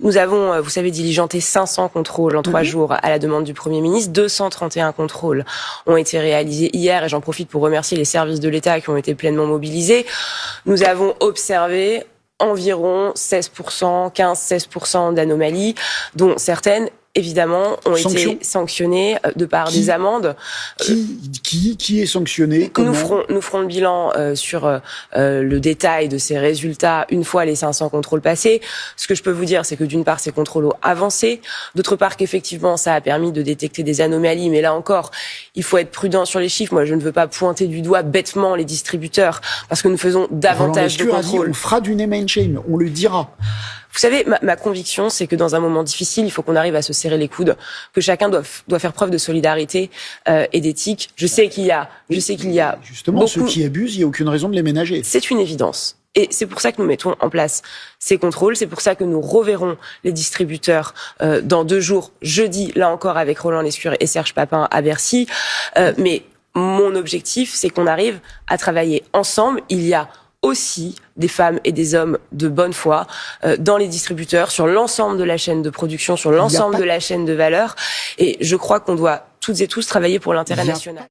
Nous avons, vous savez, diligenté 500 contrôles en 3 jours à la demande du Premier ministre. 231 contrôles ont été réalisés hier et j'en profite pour remercier les services de l'État qui ont été pleinement mobilisés. Nous avons observé environ 16%, 15-16% d'anomalies, dont certaines évidemment, ont été sanctionnés de par des amendes. Qui est sanctionné? Comment? Nous ferons le bilan sur le détail de ces résultats une fois les 500 contrôles passés. Ce que je peux vous dire, c'est que d'une part, ces contrôles ont avancé. D'autre part, qu'effectivement, ça a permis de détecter des anomalies. Mais là encore, il faut être prudent sur les chiffres. Moi, je ne veux pas pointer du doigt bêtement les distributeurs parce que nous faisons davantage de contrôles. On fera du name and shame, on le dira. Vous savez, ma conviction, c'est que dans un moment difficile, il faut qu'on arrive à se serrer les coudes, que chacun doit faire preuve de solidarité et d'éthique. Je sais qu'il y a justement beaucoup... ceux qui abusent, il n'y a aucune raison de les ménager. C'est une évidence. Et c'est pour ça que nous mettons en place ces contrôles. C'est pour ça que nous reverrons les distributeurs dans 2 jours, jeudi, là encore, avec Roland Lescure et Serge Papin à Bercy. Mais mon objectif, c'est qu'on arrive à travailler ensemble. Il y a aussi des femmes et des hommes de bonne foi dans les distributeurs, sur l'ensemble de la chaîne de production, sur l'ensemble de la chaîne de valeur. Et je crois qu'on doit toutes et tous travailler pour l'intérêt national.